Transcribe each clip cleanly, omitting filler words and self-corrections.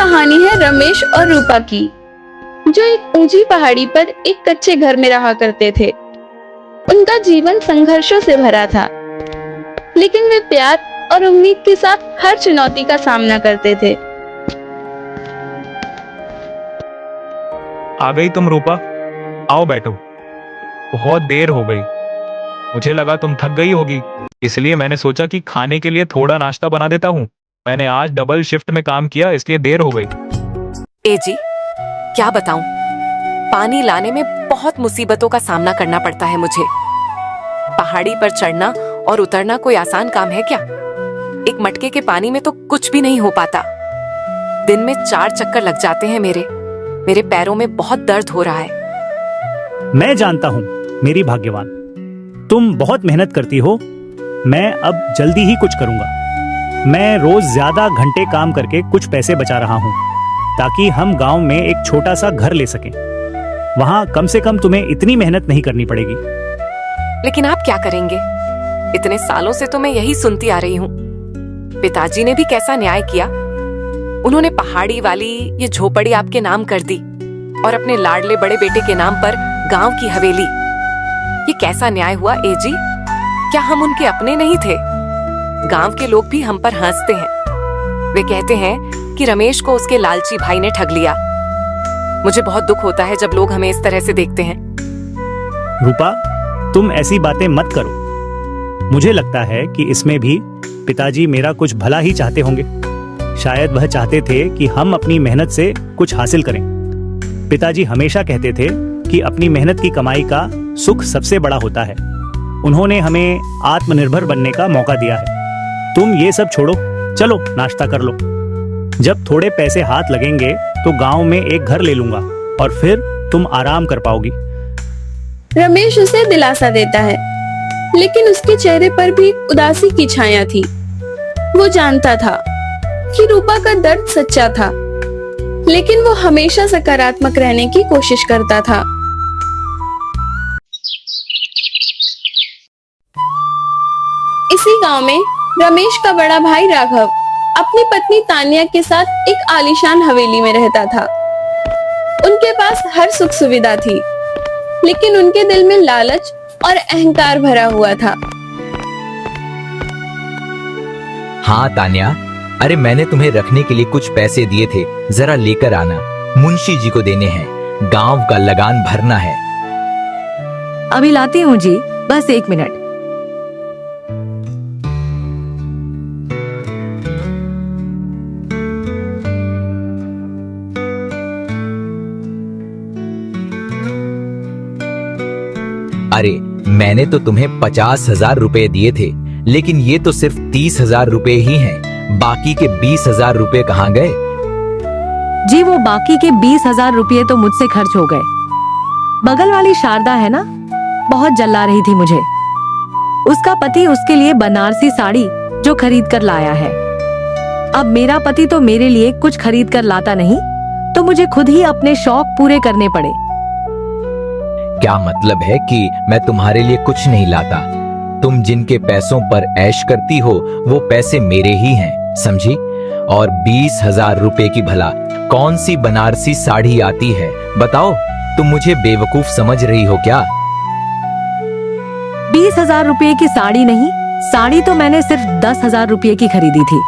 कहानी है रमेश और रूपा की, जो एक ऊंची पहाड़ी पर एक कच्चे घर में रहा करते थे। उनका जीवन संघर्षों से भरा था, लेकिन वे प्यार और उम्मीद के साथ हर चुनौती का सामना करते थे। आ गई तुम रूपा, आओ बैठो। बहुत देर हो गई, मुझे लगा तुम थक गई होगी, इसलिए मैंने सोचा कि खाने के लिए थोड़ा नाश्ता बना देता हूँ। मैंने आज डबल शिफ्ट में काम किया, इसलिए देर हो गई। ए जी, क्या बताऊं, पानी लाने में बहुत मुसीबतों का सामना करना पड़ता है मुझे। पहाड़ी पर चढ़ना और उतरना कोई आसान काम है क्या? एक मटके के पानी में तो कुछ भी नहीं हो पाता। दिन में 4 चक्कर लग जाते हैं मेरे पैरों में बहुत दर्द हो रहा है। मैं जानता हूँ मेरी भाग्यवान, तुम बहुत मेहनत करती हो। मैं अब जल्दी ही कुछ करूंगा। मैं रोज ज्यादा घंटे काम करके कुछ पैसे बचा रहा हूँ, ताकि हम गांव में एक छोटा सा घर ले सकें। वहाँ कम से कम तुम्हें इतनी मेहनत नहीं करनी पड़ेगी। लेकिन आप क्या करेंगे? इतने सालों से तो मैं यही सुनती आ रही हूँ। पिताजी ने भी कैसा न्याय किया। उन्होंने पहाड़ी वाली ये झोपड़ी आपके नाम कर दी और अपने लाडले बड़े बेटे के नाम पर गांव की हवेली। ये कैसा न्याय हुआ ए जी? क्या हम उनके अपने नहीं थे? गांव के लोग भी हम पर हंसते हैं। वे कहते हैं कि रमेश को उसके लालची भाई ने ठग लिया। मुझे बहुत दुख होता है जब लोग हमें इस तरह से देखते हैं। रूपा, तुम ऐसी बातें मत करो। मुझे लगता है कि इसमें भी पिताजी मेरा कुछ भला ही चाहते होंगे। शायद वह चाहते थे कि हम अपनी मेहनत से कुछ हासिल करें। पिताजी हमेशा कहते थे कि अपनी मेहनत की कमाई का सुख सबसे बड़ा होता है। उन्होंने हमें आत्मनिर्भर बनने का मौका दिया है। तुम ये सब छोड़ो, चलो नाश्ता कर लो। जब थोड़े पैसे हाथ लगेंगे तो गांव में एक घर ले लूंगा और फिर तुम आराम कर पाओगी। रमेश उसे दिलासा देता है, लेकिन उसके चेहरे पर भी उदासी की छाया थी। वो जानता था कि रूपा का दर्द सच्चा था, लेकिन वो हमेशा सकारात्मक रहने की कोशिश करता था। इसी गांव में रमेश का बड़ा भाई राघव अपनी पत्नी तानिया के साथ एक आलीशान हवेली में रहता था। उनके पास हर सुख सुविधा थी, लेकिन उनके दिल में लालच और अहंकार भरा हुआ था। हाँ तानिया, अरे मैंने तुम्हें रखने के लिए कुछ पैसे दिए थे, जरा लेकर आना। मुंशी जी को देने हैं, गांव का लगान भरना है। अभी लाती हूँ जी, बस 1 मिनट। अरे मैंने तो तुम्हें 50,000 रुपए दिए थे, लेकिन ये तो सिर्फ 30,000 रुपए ही हैं। बाकी के 20,000 रुपए कहाँ गए? जी वो बाकी के 20,000 रुपये तो मुझसे खर्च हो गए। बगल वाली शारदा है ना, बहुत जला रही थी मुझे। उसका पति उसके लिए बनारसी साड़ी जो खरीद कर लाया है। अब मेरा पति तो मेरे लिए कुछ खरीद कर लाता नहीं, तो मुझे खुद ही अपने शौक पूरे करने पड़े। क्या मतलब है कि मैं तुम्हारे लिए कुछ नहीं लाता? तुम जिनके पैसों पर ऐश करती हो वो पैसे मेरे ही हैं, समझी? और 20,000 रुपए की भला कौन सी बनारसी साड़ी आती है? बताओ, तुम मुझे बेवकूफ समझ रही हो क्या? 20,000 रुपये की साड़ी नहीं, साड़ी तो मैंने सिर्फ 10,000 रुपये की खरीदी थी।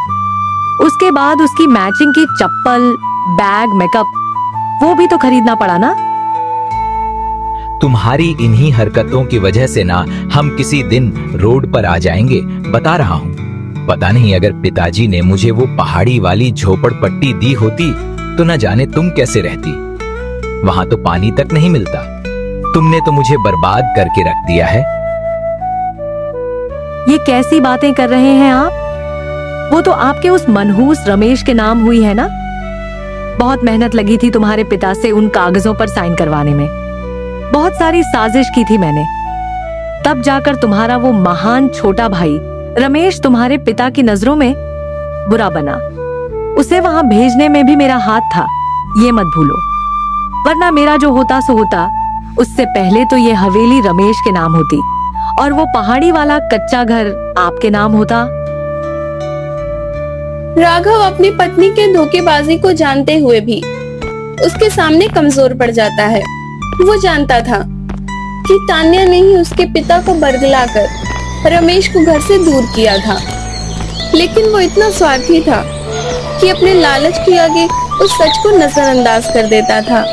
उसके बाद उसकी मैचिंग की चप्पल, बैग, मेकअप वो भी तो खरीदना पड़ा ना। तुम्हारी इन्हीं हरकतों की वजह से ना हम किसी दिन रोड पर आ जाएंगे, बता रहा हूँ। पता नहीं अगर पिताजी ने मुझे वो पहाड़ी वाली झोपड़पट्टी दी होती तो न जाने तुम कैसे रहती। वहां तो पानी तक नहीं मिलता। तुमने तो मुझे बर्बाद करके रख दिया है। ये कैसी बातें कर रहे हैं आप? वो तो आपके उस मनहूस रमेश के नाम हुई है ना। बहुत मेहनत लगी थी तुम्हारे पिता से उन कागजों पर साइन करवाने में। बहुत सारी साजिश की थी मैंने, तब जाकर तुम्हारा वो महान छोटा भाई रमेश तुम्हारे पिता की नजरों में बुरा बना। उसे वहां भेजने में भी मेरा हाथ था, ये मत भूलो। वरना मेरा जो होता सो होता, उससे पहले तो ये हवेली रमेश के नाम होती और वो पहाड़ी वाला कच्चा घर आपके नाम होता। राघव अपनी पत्नी के धोखेबाजी को जानते हुए भी उसके सामने कमजोर पड़ जाता है। वो जानता था कि तान्या ने ही उसके पिता को बरगलाकर रमेश को घर से दूर किया था, लेकिन वो इतना स्वार्थी था कि अपने लालच के आगे उस सच को नजरअंदाज कर देता था।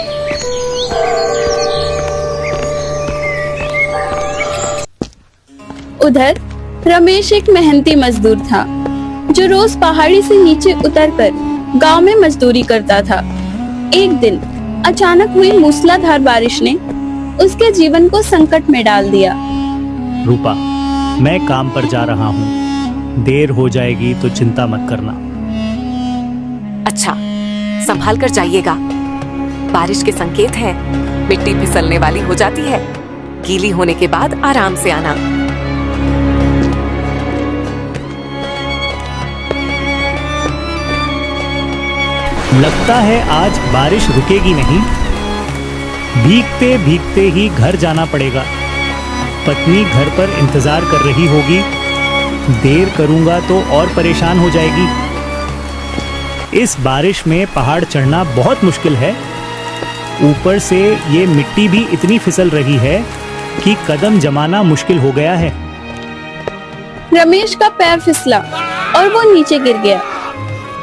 उधर रमेश एक मेहनती मजदूर था जो रोज पहाड़ी से नीचे उतरकर गांव में मजदूरी करता था। एक दिन अचानक हुई मूसलाधार बारिश ने उसके जीवन को संकट में डाल दिया। रूपा, मैं काम पर जा रहा हूँ, देर हो जाएगी तो चिंता मत करना। अच्छा, संभाल कर जाइएगा। बारिश के संकेत हैं, मिट्टी फिसलने वाली हो जाती है। गीली होने के बाद आराम से आना। लगता है आज बारिश रुकेगी नहीं। भीगते भीगते ही घर जाना पड़ेगा। पत्नी घर पर इंतजार कर रही होगी। देर करूंगा तो और परेशान हो जाएगी। इस बारिश में पहाड़ चढ़ना बहुत मुश्किल है। ऊपर से ये मिट्टी भी इतनी फिसल रही है कि कदम जमाना मुश्किल हो गया है। रमेश का पैर फिसला और वो नीचे गिर गया।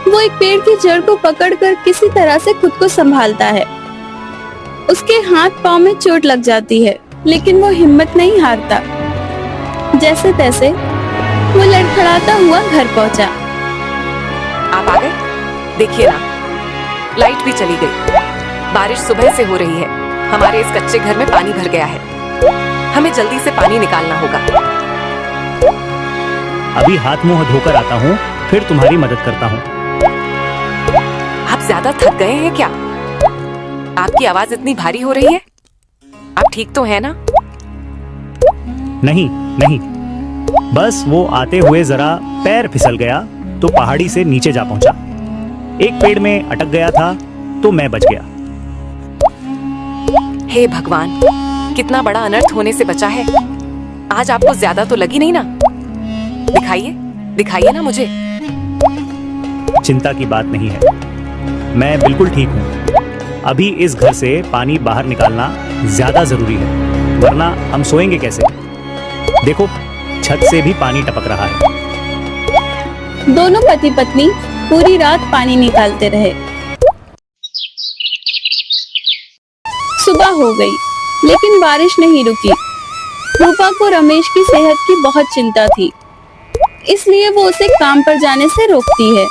वो एक पेड़ की जड़ को पकड़कर किसी तरह से खुद को संभालता है। उसके हाथ पांव में चोट लग जाती है, लेकिन वो हिम्मत नहीं हारता। जैसे तैसे वो लड़खड़ाता हुआ घर पहुंचा। आप आ गए? देखिए ना, लाइट भी चली गई। बारिश सुबह से हो रही है। हमारे इस कच्चे घर में पानी भर गया है। हमें जल्दी से पानी निकालना होगा। अभी हाथ मुंह धोकर आता हूँ, फिर तुम्हारी मदद करता हूँ। आप ज्यादा थक गए हैं क्या? आपकी आवाज इतनी भारी हो रही है। आप ठीक तो है ना? नहीं नहीं, बस वो आते हुए जरा पैर फिसल गया तो पहाड़ी से नीचे जा पहुंचा। एक पेड़ में अटक गया था तो मैं बच गया। हे भगवान, कितना बड़ा अनर्थ होने से बचा है। आज आपको ज्यादा तो लगी नहीं ना? दिखाइए दिखाइए ना मुझे। चिंता की बात नहीं है, मैं बिल्कुल ठीक हूँ। अभी इस घर से पानी बाहर निकालना ज्यादा जरूरी है, वरना हम सोएंगे कैसे? देखो, छत से भी पानी टपक रहा है। दोनों पति पत्नी पूरी रात पानी निकालते रहे। सुबह हो गई, लेकिन बारिश नहीं रुकी। रूपा को रमेश की सेहत की बहुत चिंता थी, इसलिए वो उसे काम पर जाने से रोकती है।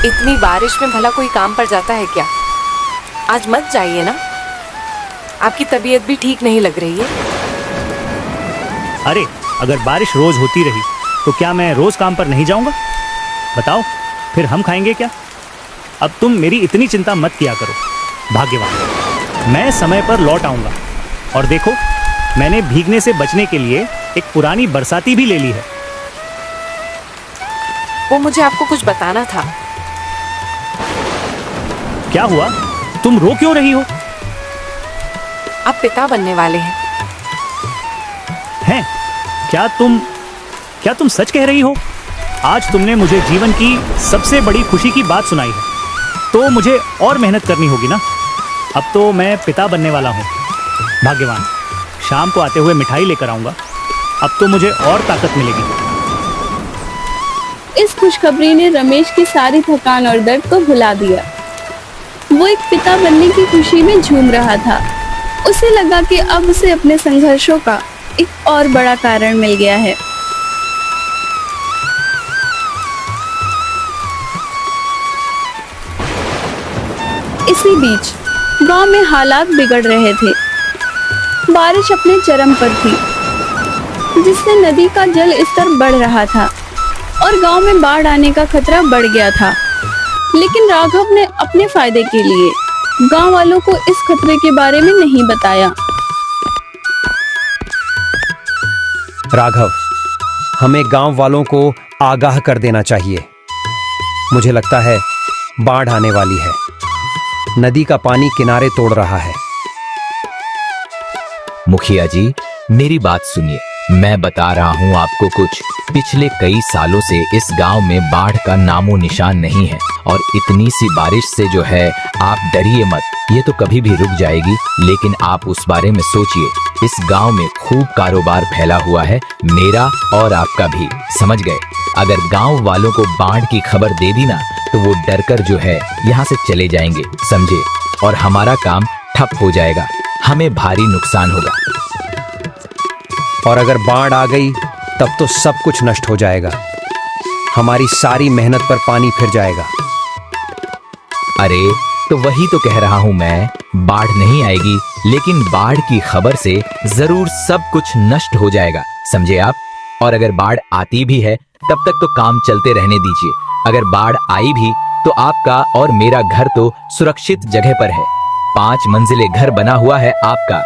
इतनी बारिश में भला कोई काम पर जाता है क्या? आज मत जाइए ना, आपकी तबीयत भी ठीक नहीं लग रही है। अरे, अगर बारिश रोज होती रही तो क्या मैं रोज काम पर नहीं जाऊंगा? बताओ, फिर हम खाएंगे क्या? अब तुम मेरी इतनी चिंता मत किया करो। भाग्यवान, मैं समय पर लौट आऊंगा। और देखो, मैंने भीगने से बचने के लिए एक पुरानी बरसाती भी ले ली है। वो मुझे आपको कुछ बताना था। क्या हुआ? तुम रो क्यों रही हो? आप पिता बनने वाले हैं। हैं? क्या तुम सच कह रही हो? आज तुमने मुझे जीवन की सबसे बड़ी खुशी की बात सुनाई है, तो मुझे और मेहनत करनी होगी ना। अब तो मैं पिता बनने वाला हूँ। भाग्यवान, शाम को आते हुए मिठाई लेकर आऊंगा। अब तो मुझे और ताकत मिलेगी। इस खुशखबरी ने रमेश की सारी थकान और दर्द को भुला दिया। वो एक पिता बनने की खुशी में झूम रहा था। उसे लगा कि अब उसे अपने संघर्षों का एक और बड़ा कारण मिल गया है। इसी बीच गांव में हालात बिगड़ रहे थे। बारिश अपने चरम पर थी, जिससे नदी का जल स्तर बढ़ रहा था और गांव में बाढ़ आने का खतरा बढ़ गया था। लेकिन राघव ने अपने फायदे के लिए गांव वालों को इस खतरे के बारे में नहीं बताया। राघव, हमें गांव वालों को आगाह कर देना चाहिए। मुझे लगता है बाढ़ आने वाली है। नदी का पानी किनारे तोड़ रहा है। मुखिया जी, मेरी बात सुनिए। मैं बता रहा हूँ आपको कुछ। पिछले कई सालों से इस गांव में बाढ़ का नामो निशान नहीं है और इतनी सी बारिश से जो है, आप डरिए मत, ये तो कभी भी रुक जाएगी। लेकिन आप उस बारे में सोचिए, इस गांव में खूब कारोबार फैला हुआ है, मेरा और आपका भी, समझ गए? अगर गांव वालों को बाढ़ की खबर दे दी ना, तो वो डरकर जो है यहाँ से चले जाएंगे, समझे? और हमारा काम ठप हो जाएगा, हमें भारी नुकसान होगा। और अगर बाढ़ आ गई तब तो सब कुछ नष्ट हो जाएगा, हमारी सारी मेहनत पर पानी फिर जाएगा। अरे तो वही तो कह रहा हूं मैं, बाढ़ नहीं आएगी, लेकिन बाढ़ की खबर से जरूर सब कुछ नष्ट हो जाएगा, समझे आप? और अगर बाढ़ आती भी है तब तक तो काम चलते रहने दीजिए। अगर बाढ़ आई भी तो आपका और मेरा घर तो सुरक्षित जगह पर है। 5 मंजिले घर बना हुआ है आपका,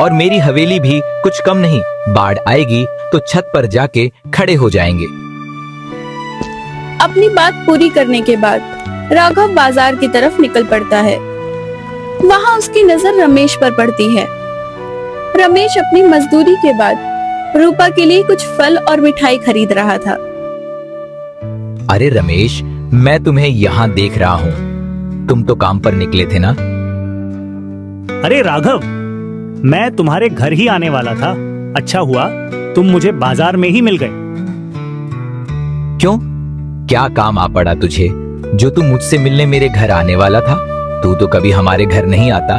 और मेरी हवेली भी कुछ कम नहीं। बाढ़ आएगी तो छत पर जाके खड़े हो जाएंगे। अपनी बात पूरी करने के बाद राघव बाजार की तरफ निकल पड़ता है। वहाँ उसकी नजर रमेश पर पड़ती है। रमेश अपनी मजदूरी के बाद रूपा के लिए कुछ फल और मिठाई खरीद रहा था। अरे रमेश, मैं तुम्हें यहाँ देख रहा हूँ, तुम तो काम पर निकले थे ना? अरे राघव, मैं तुम्हारे घर ही आने वाला था। अच्छा हुआ तुम मुझे बाजार में ही मिल गए। क्यों, क्या काम आ पड़ा तुझे जो तू मुझसे मिलने मेरे घर आने वाला था? तू तो कभी हमारे घर नहीं आता।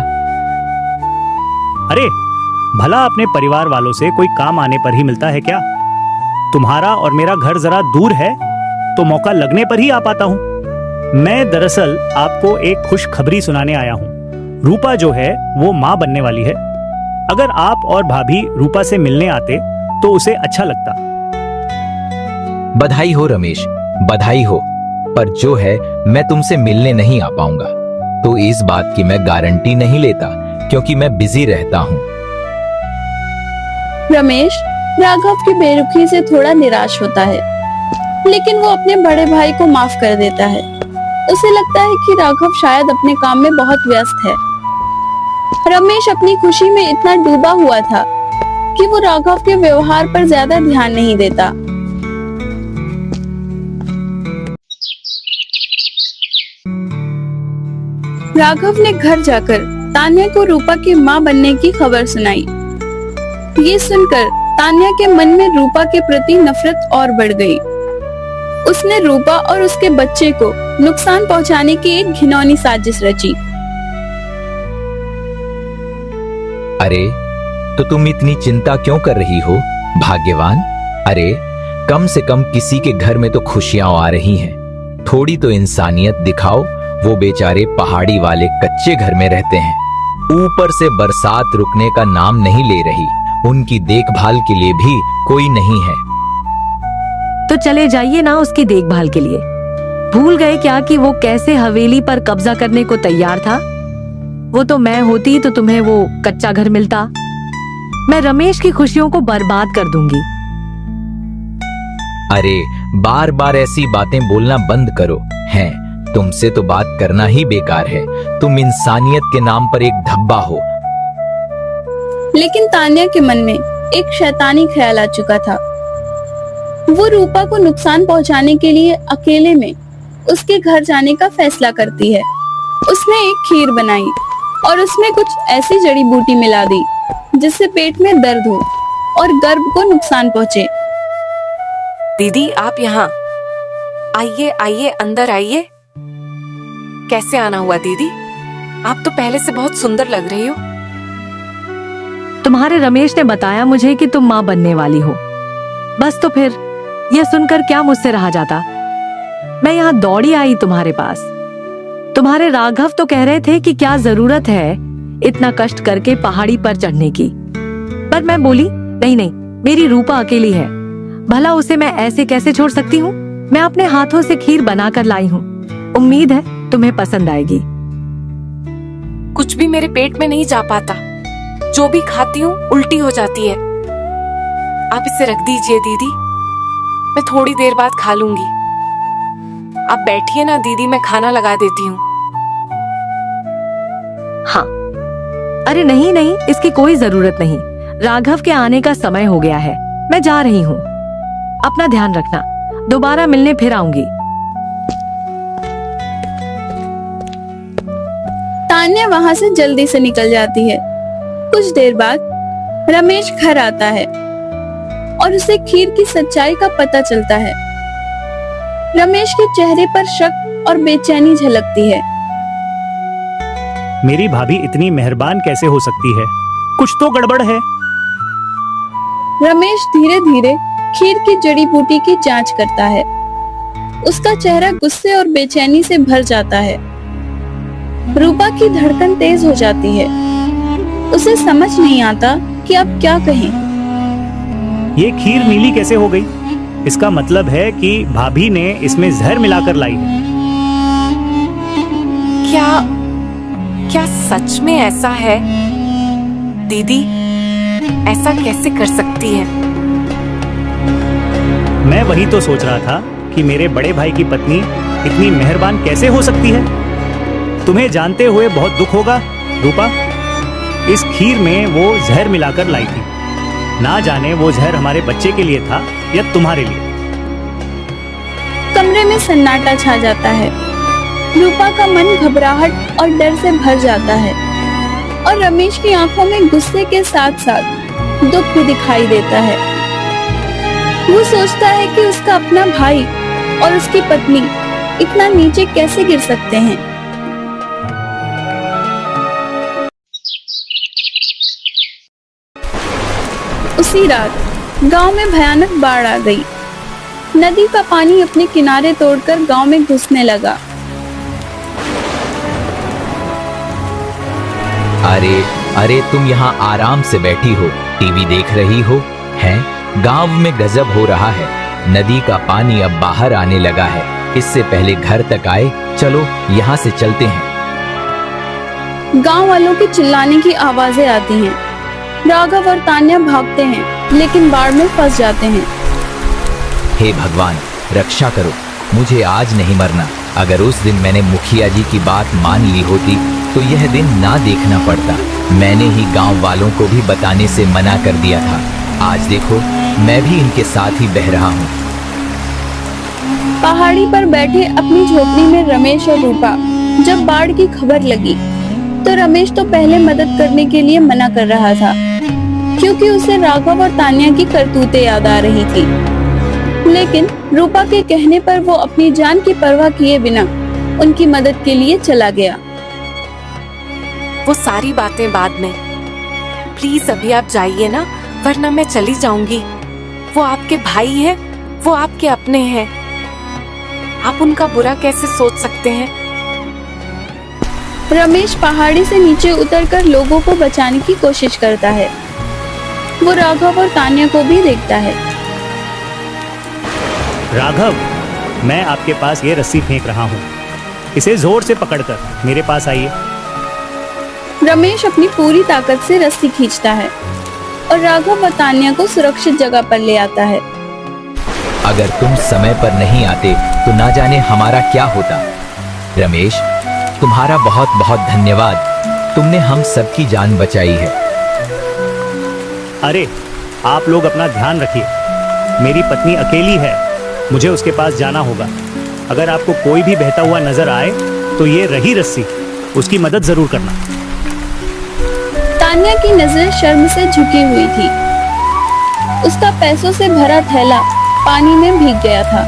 अरे भला अपने परिवार वालों से कोई काम आने पर ही मिलता है क्या? तुम्हारा और मेरा घर जरा दूर है तो मौका लगने पर ही आ पाता हूँ। मैं दरअसल आपको एक खुशखबरी सुनाने आया हूँ। रूपा जो है वो माँ बनने वाली है। अगर आप और भाभी रूपा से मिलने आते तो उसे अच्छा लगता। बधाई हो रमेश, बधाई हो। पर जो है, मैं तुमसे मिलने नहीं आ पाऊंगा। तो इस बात की मैं गारंटी नहीं लेता, क्योंकि मैं बिजी रहता हूँ। रमेश राघव की बेरुखी से थोड़ा निराश होता है, लेकिन वो अपने बड़े भाई को माफ कर देता है। उसे लगता है कि राघव शायद अपने काम में बहुत व्यस्त है। रमेश अपनी खुशी में इतना डूबा हुआ था कि वो राघव के व्यवहार पर ज्यादा ध्यान नहीं देता। राघव ने घर जाकर तान्या को रूपा की माँ बनने की खबर सुनाई। ये सुनकर तान्या के मन में रूपा के प्रति नफरत और बढ़ गई। उसने रूपा और उसके बच्चे को नुकसान पहुंचाने की एक घिनौनी साजिश रची। अरे तो तुम इतनी चिंता क्यों कर रही हो भाग्यवान? अरे कम से कम किसी के घर में तो खुशियां आ रही हैं। थोड़ी तो इंसानियत दिखाओ। वो बेचारे पहाड़ी वाले कच्चे घर में रहते हैं, ऊपर से बरसात रुकने का नाम नहीं ले रही। उनकी देखभाल के लिए भी कोई नहीं है। तो चले जाइए ना उसकी देखभाल के लिए। भूल गए क्या कि वो कैसे हवेली पर कब्जा करने को तैयार था? वो तो मैं होती तो तुम्हें वो कच्चा घर मिलता। मैं रमेश की खुशियों को बर्बाद कर दूंगी। अरे बार बार ऐसी बातें बोलना बंद करो। हैं, तुमसे तो बात करना ही बेकार है। तुम इंसानियत के नाम पर एक धब्बा हो। लेकिन तान्या के मन में एक शैतानी ख्याल आ चुका था। वो रूपा को नुकसान पहुंचाने के लिए अकेले में उसके घर जाने का फैसला करती है। उसने एक खीर बनाई और उसमें कुछ ऐसी जड़ी बूटी मिला दी जिससे पेट में दर्द हो और गर्भ को नुकसान पहुंचे। दीदी आप यहाँ आइए, आइए अंदर आइए। कैसे आना हुआ दीदी? आप तो पहले से बहुत सुंदर लग रही हो। तुम्हारे रमेश ने बताया मुझे कि तुम माँ बनने वाली हो। बस तो फिर यह सुनकर क्या मुझसे रहा जाता। मैं यहाँ दौड़ी आई तुम्हारे पास। तुम्हारे राघव तो कह रहे थे कि क्या जरूरत है इतना कष्ट करके पहाड़ी पर चढ़ने की। पर मैं बोली नहीं नहीं, मेरी रूपा अकेली है, भला उसे मैं ऐसे कैसे छोड़ सकती हूँ। मैं अपने हाथों से खीर बनाकर लाई हूँ, उम्मीद है तुम्हें पसंद आएगी। कुछ भी मेरे पेट में नहीं जा पाता। जो भी खाती हूँ उल्टी हो जाती है। आप इसे रख दीजिए दीदी, मैं थोड़ी देर बाद खा लूंगी। आप बैठिए ना दीदी, मैं खाना लगा देती हूँ। हाँ, अरे नहीं नहीं, इसकी कोई जरूरत नहीं। राघव के आने का समय हो गया है, मैं जा रही हूँ। अपना ध्यान रखना, दोबारा मिलने फिर आऊंगी। तान्या वहां से जल्दी से निकल जाती है। कुछ देर बाद रमेश घर आता है और उसे खीर की सच्चाई का पता चलता है। रमेश के चेहरे पर शक और बेचैनी झलकती है। मेरी भाभी इतनी मेहरबान कैसे हो सकती है? कुछ तो गड़बड़ है। रमेश धीरे धीरे खीर की जड़ी बूटी की जांच करता है। उसका चेहरा गुस्से और बेचैनी से भर जाता है। रूपा की धड़कन तेज हो जाती है। उसे समझ नहीं आता कि अब क्या कहें। ये खीर नीली कैसे हो गई? इसका मतलब है कि भाभी ने इसमें जहर मिलाकर लाई है। क्या सच में ऐसा है? दीदी ऐसा कैसे कर सकती है? मैं वही तो सोच रहा था कि मेरे बड़े भाई की पत्नी इतनी मेहरबान कैसे हो सकती है। तुम्हें जानते हुए बहुत दुख होगा रूपा। इस खीर में वो जहर मिलाकर लाई थी। ना जाने वो जहर हमारे बच्चे के लिए था या तुम्हारे लिए। कमरे में सन्नाटा छा जाता है। रूपा का मन घबराहट और डर से भर जाता है और रमेश की आंखों में गुस्से के साथ साथ दुख भी दिखाई देता है। वो सोचता है कि उसका अपना भाई और उसकी पत्नी इतना नीचे कैसे गिर सकते हैं। उसी रात गांव में भयानक बाढ़ आ गई। नदी का पानी अपने किनारे तोड़कर गांव में घुसने लगा। अरे तुम यहाँ आराम से बैठी हो, टीवी देख रही हो? हैं? गांव में गजब हो रहा है। नदी का पानी अब बाहर आने लगा है। इससे पहले घर तक आए। चलो यहाँ से चलते हैं। गांव वालों के चिल्लाने की आवाजें आती हैं। राघव और तान्या भागते हैं लेकिन बाढ़ में फंस जाते हैं। हे भगवान, रक्षा करो, मुझे आज नहीं मरना। अगर उस दिन मैंने मुखिया जी की बात मान ली होती तो यह दिन ना देखना पड़ता। मैंने ही गांव वालों को भी बताने से मना कर दिया था। आज देखो, मैं भी इनके साथ ही बह रहा हूँ। पहाड़ी पर बैठे अपनी झोपड़ी में रमेश और रूपा जब बाढ़ की खबर लगी तो रमेश तो पहले मदद करने के लिए मना कर रहा था क्योंकि उसे राघव और तान्या की करतूतें याद आ रही थी। लेकिन रूपा के कहने पर वो अपनी जान की परवाह किए बिना उनकी मदद के लिए चला गया। वो सारी बातें बाद में। प्लीज अभी आप जाइए ना, वरना मैं चली जाऊंगी। वो आपके भाई हैं, वो आपके अपने हैं। आप उनका बुरा कैसे सोच सकते हैं? रमेश पहाड़ी से नीचे उतरकर लोगों को बचाने की कोशिश करता है। वो राघव और तान्या को भी देखता है। राघव, मैं आपके पास ये रस्सी फेंक रहा हूँ। इसे जोर से पकड़कर मेरे पास आइए। रमेश अपनी पूरी ताकत से रस्सी खींचता है और राघव और तान्या को सुरक्षित जगह पर ले आता है। अगर तुम समय पर नहीं आते तो ना जाने हमारा क्या होता। रमेश, तुम्हारा बहुत बहुत धन्यवाद। तुमने हम सबकी जान बचाई है। अरे, आप लोग अपना ध्यान रखिए। मेरी पत्नी अकेली है, मुझे उसके पास जाना होगा। अगर आपको कोई भी बहता हुआ नजर आए तो ये रही रस्सी, उसकी मदद जरूर करना। तान्या की नजर शर्म से झुकी हुई थी। उसका पैसों से भरा थैला पानी में भीग गया था।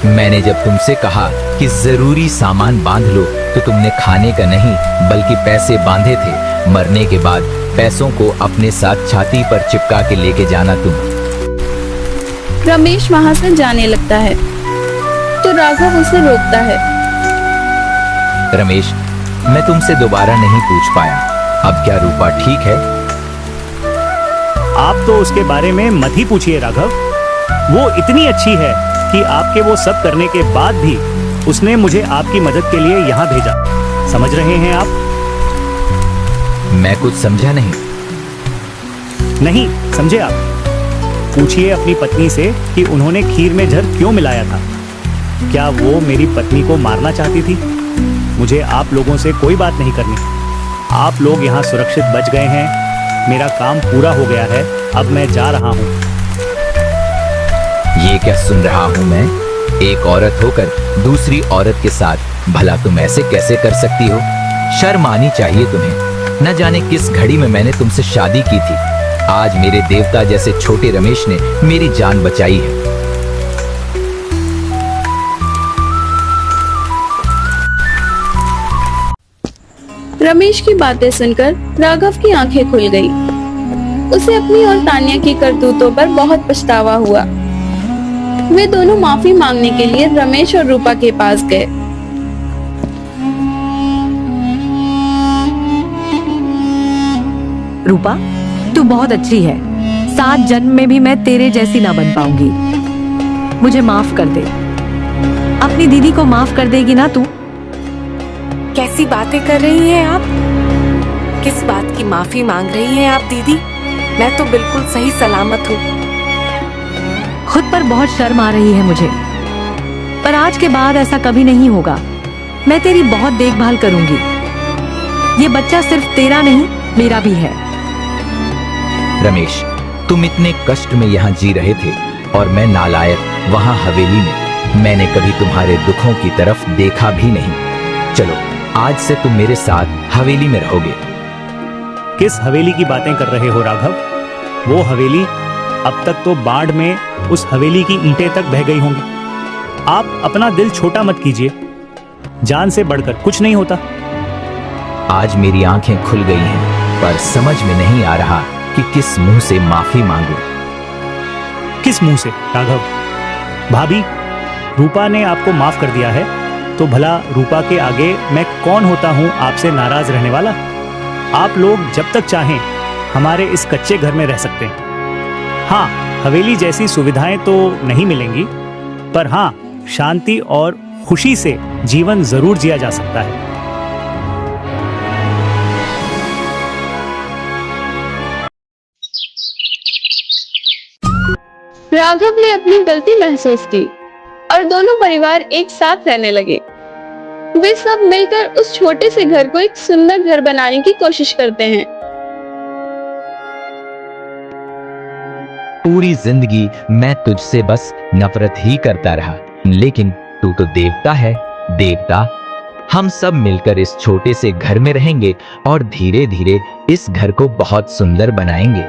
मैंने जब तुमसे कहा कि जरूरी सामान बांध लो तो तुमने खाने का नहीं बल्कि पैसे बांधे थे। मरने के बाद पैसों को अपने साथ छाती पर चिपका के लेके जाना तुम। रमेश वहां से जाने लगता है तो राघव उसे रोकता है। रमेश, मैं तुमसे दोबारा नहीं पूछ पाया। अब क्या रूपा ठीक है? आप तो उसके बारे में मत ही पूछिए राघव। वो इतनी अच्छी है कि आपके वो सब करने के बाद भी उसने मुझे आपकी मदद के लिए यहाँ भेजा। समझ रहे हैं आप? मैं कुछ समझा नहीं। नहीं समझे आप? पूछिए अपनी पत्नी से कि उन्होंने खीर में जहर क्यों मिलाया था। क्या वो मेरी पत्नी को मारना चाहती थी? मुझे आप लोगों से कोई बात नहीं करनी। आप लोग यहाँ सुरक्षित बच गए हैं, मेरा काम पूरा हो गया है, अब मैं जा रहा हूँ। ये क्या सुन रहा हूँ मैं? एक औरत होकर दूसरी औरत के साथ भला तुम ऐसे कैसे कर सकती हो? शर्म आनी चाहिए तुम्हें। न जाने किस घड़ी में मैंने तुमसे शादी की थी। आज मेरे देवता जैसे छोटे रमेश ने मेरी जान बचाई है। रमेश की बातें सुनकर राघव की आंखें खुल गई। उसे अपनी और तान्या की करतूतों पर बहुत पछतावा हुआ। वे दोनों माफी मांगने के लिए रमेश और रूपा के पास गए। रूपा, तू बहुत अच्छी है। 7 जन्म में भी मैं तेरे जैसी ना बन पाऊंगी। मुझे माफ कर दे। अपनी दीदी को माफ कर देगी ना तू? कैसी बातें कर रही हैं आप? किस बात की माफी मांग रही हैं आप दीदी? मैं तो बिल्कुल सही सलामत हूँ। खुद पर बहुत शर्म आ रही है मुझे, पर आज के बाद ऐसा कभी नहीं होगा। मैं तेरी बहुत देखभाल करूंगी। ये बच्चा सिर्फ तेरा नहीं, मेरा भी है। रमेश, तुम इतने कष्ट में यहाँ जी रहे थे और मैं नालायक वहाँ हवेली में। मैंने कभी तुम्हारे दुखों की तरफ देखा भी नहीं। चलो, आज से तुम मेरे साथ हवेली में रहोगे। किस हवेली की बातें कर रहे हो राघव? वो हवेली अब तक तो बाढ़ में उस हवेली की ईंटें तक बह गई होंगी। आप अपना दिल छोटा मत कीजिए। जान से बढ़कर कुछ नहीं होता। आज मेरी आंखें खुल गई हैं, पर समझ में नहीं आ रहा कि किस मुंह से माफी मांगूं। किस मुंह से राघव? भाभी, रूपा ने आपको माफ कर दिया है, तो भला रूपा के आगे मैं कौन होता हूँ आपसे नाराज रहने वाला? आप लोग जब तक चाहें हमारे इस कच्चे घर में रह सकते हैं। हाँ, हवेली जैसी सुविधाएं तो नहीं मिलेंगी, पर हाँ, शांति और खुशी से जीवन जरूर जिया जा सकता है। राघव ने अपनी गलती महसूस की और दोनों परिवार एक साथ रहने लगे। वे सब मिलकर उस छोटे से घर को एक सुंदर घर बनाने की कोशिश करते हैं। पूरी जिंदगी मैं तुझसे बस नफरत ही करता रहा, लेकिन तू तो देवता है। देवता, हम सब मिलकर इस छोटे से घर में रहेंगे और धीरे धीरे इस घर को बहुत सुंदर बनाएंगे।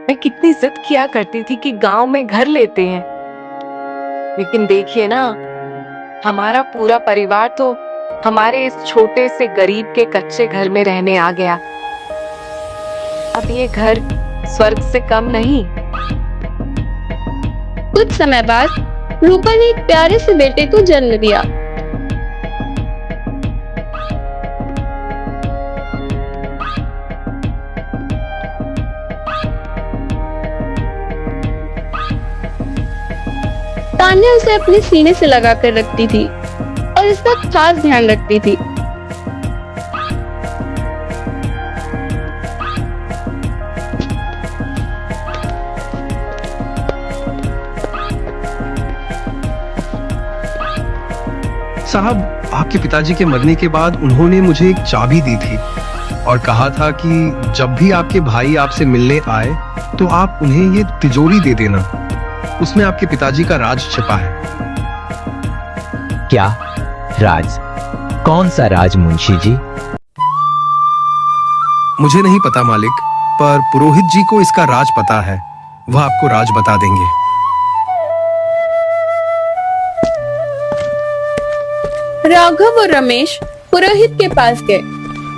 मैं कितनी जिद किया करती थी कि गांव में घर लेते हैं, लेकिन देखिए ना, हमारा पूरा परिवार तो हमारे इस छोटे से गरीब के कच्चे घर में रहने आ गया। अब ये घर स्वर्ग से कम नहीं। कुछ समय बाद रूपा ने एक प्यारे से बेटे को जन्म दिया। तान्या उसे अपने सीने से लगाकर रखती थी और इसका खास ध्यान रखती थी। साहब, आपके पिताजी के मरने के बाद उन्होंने मुझे एक चाबी दी थी और कहा था कि जब भी आपके भाई आपसे मिलने आए तो आप उन्हें ये तिजोरी दे देना। उसमें आपके पिताजी का राज छिपा है। क्या राज? कौन सा राज मुंशी जी? मुझे नहीं पता मालिक, पर पुरोहित जी को इसका राज पता है। वह आपको राज बता देंगे। राघव और रमेश पुरोहित के पास गए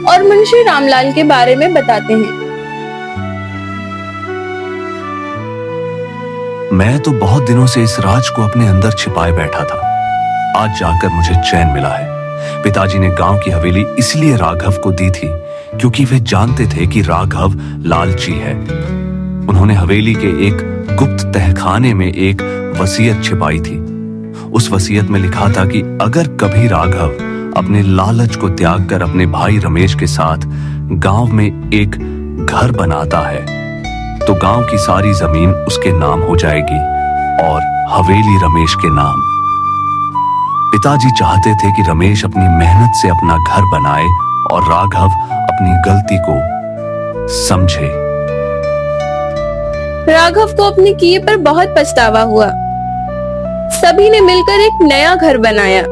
और मुंशी रामलाल के बारे में बताते हैं। मैं तो बहुत दिनों से इस राज को अपने अंदर छिपाए बैठा था। आज जाकर मुझे चैन मिला है। पिताजी ने गांव की हवेली इसलिए राघव को दी थी क्योंकि वे जानते थे कि राघव लालची है। उन्होंने हवेली के एक गुप्त तहखाने में एक वसीयत छिपाई थी। उस वसीयत में लिखा था कि अगर कभी राघव अपने लालच को त्याग कर अपने भाई रमेश के साथ गांव में एक घर बनाता है तो गांव की सारी जमीन उसके नाम हो जाएगी और हवेली रमेश के नाम। पिताजी चाहते थे कि रमेश अपनी मेहनत से अपना घर बनाए और राघव अपनी गलती को समझे? राघव को अपने किए पर बहुत पछतावा हुआ। सभी ने मिलकर एक नया घर बनाया।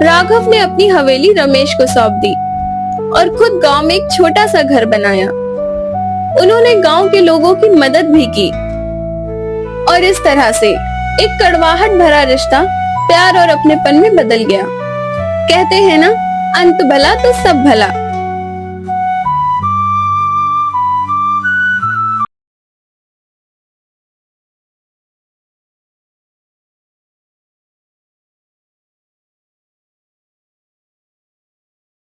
राघव ने अपनी हवेली रमेश को सौंप दी और खुद गांव में एक छोटा सा घर बनाया। उन्होंने गांव के लोगों की मदद भी की और इस तरह से एक कड़वाहट भरा रिश्ता प्यार और अपनेपन में बदल गया। कहते हैं ना, अंत भला तो सब भला।